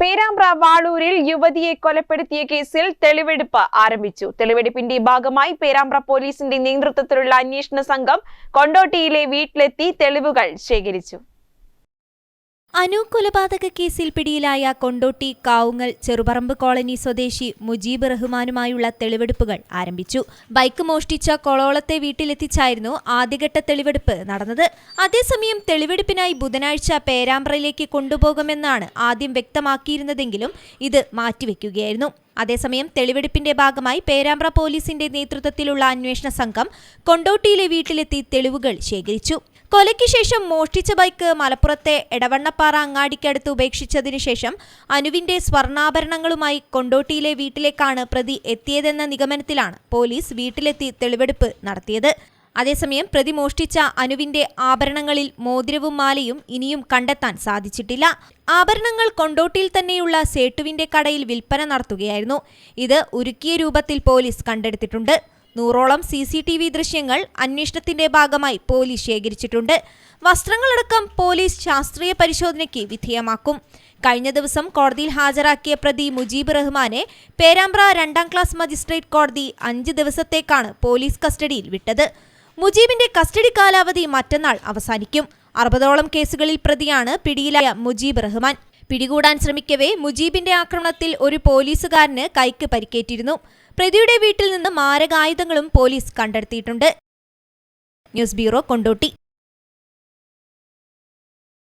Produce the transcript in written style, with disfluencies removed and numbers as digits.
പേരാമ്പ്ര വാളൂരിൽ യുവതിയെ കൊലപ്പെടുത്തിയ കേസിൽ തെളിവെടുപ്പ് ആരംഭിച്ചു. തെളിവെടുപ്പിന്റെ ഭാഗമായി പേരാമ്പ്ര പോലീസിന്റെ നേതൃത്വത്തിലുള്ള അന്വേഷണ സംഘം കൊണ്ടോട്ടിയിലെ വീട്ടിലെത്തി തെളിവുകൾ ശേഖരിച്ചു. അനു കൊലപാതക കേസിൽ പിടിയിലായ കൊണ്ടോട്ടി കാവുങ്ങൽ ചെറുപറമ്പ് കോളനി സ്വദേശി മുജീബ് റഹ്മാനുമായുള്ള തെളിവെടുപ്പുകൾ ആരംഭിച്ചു. ബൈക്ക് മോഷ്ടിച്ച കൊളോളത്തെ വീട്ടിലെത്തിച്ചായിരുന്നു ആദ്യഘട്ട തെളിവെടുപ്പ് നടന്നത്. അതേസമയം തെളിവെടുപ്പിനായി ബുധനാഴ്ച പേരാമ്പ്രയിലേക്ക് കൊണ്ടുപോകുമെന്നാണ് ആദ്യം വ്യക്തമാക്കിയിരുന്നതെങ്കിലും ഇത് മാറ്റിവെക്കുകയായിരുന്നു. അതേസമയം തെളിവെടുപ്പിന്റെ ഭാഗമായി പേരാമ്പ്ര പോലീസിന്റെ നേതൃത്വത്തിലുള്ള അന്വേഷണ സംഘം കൊണ്ടോട്ടിയിലെ വീട്ടിലെത്തി തെളിവുകൾ ശേഖരിച്ചു. കൊലയ്ക്ക് ശേഷം മോഷ്ടിച്ച ബൈക്ക് മലപ്പുറത്തെ എടവണ്ണപ്പാറ അങ്ങാടിക്കടുത്ത് ഉപേക്ഷിച്ചതിനു ശേഷം അനുവിന്റെ സ്വർണ്ണാഭരണങ്ങളുമായി കൊണ്ടോട്ടിയിലെ വീട്ടിലേക്കാണ് പ്രതി എത്തിയതെന്ന നിഗമനത്തിലാണ് പോലീസ് വീട്ടിലെത്തി തെളിവെടുപ്പ് നടത്തിയത്. അതേസമയം പ്രതി മോഷ്ടിച്ച അനുവിന്റെ ആഭരണങ്ങളിൽ മോതിരവും മാലയും ഇനിയും കണ്ടെത്താൻ സാധിച്ചിട്ടില്ല. ആഭരണങ്ങൾ കൊണ്ടോട്ടിയിൽ തന്നെയുള്ള സേട്ടുവിന്റെ കടയിൽ വിൽപ്പന നടത്തുകയായിരുന്നു. ഇത് ഉരുക്കിയ രൂപത്തിൽ പോലീസ് കണ്ടെടുത്തിട്ടുണ്ട്. 100ഓളം CCTV ദൃശ്യങ്ങൾ അന്വേഷണത്തിന്റെ ഭാഗമായി പോലീസ് ശേഖരിച്ചിട്ടുണ്ട്. വസ്ത്രങ്ങളടക്കം പോലീസ് ശാസ്ത്രീയ പരിശോധനയ്ക്ക് വിധേയമാക്കും. കഴിഞ്ഞ ദിവസം കോടതിയിൽ ഹാജരാക്കിയ പ്രതി മുജീബ് റഹ്മാനെ പേരാമ്പ്ര 2ാം ക്ലാസ് മജിസ്ട്രേറ്റ് കോടതി 5 ദിവസത്തേക്കാണ് പോലീസ് കസ്റ്റഡിയിൽ വിട്ടത്. മുജീബിന്റെ കസ്റ്റഡി കാലാവധി മറ്റന്നാൾ അവസാനിക്കും. 60ഓളം കേസുകളിൽ പ്രതിയാണ് പിടിയിലായ മുജീബ് റഹ്മാൻ. പിടികൂടാൻ ശ്രമിക്കവേ മുജീബിന്റെ ആക്രമണത്തിൽ ഒരു പോലീസുകാരന് കൈക്ക് പരിക്കേറ്റിരുന്നു. പ്രതിയുടെ വീട്ടിൽ നിന്ന് മാരകായുധങ്ങളും പോലീസ് കണ്ടെടുത്തിട്ടുണ്ട്. News bureau, Kondotty.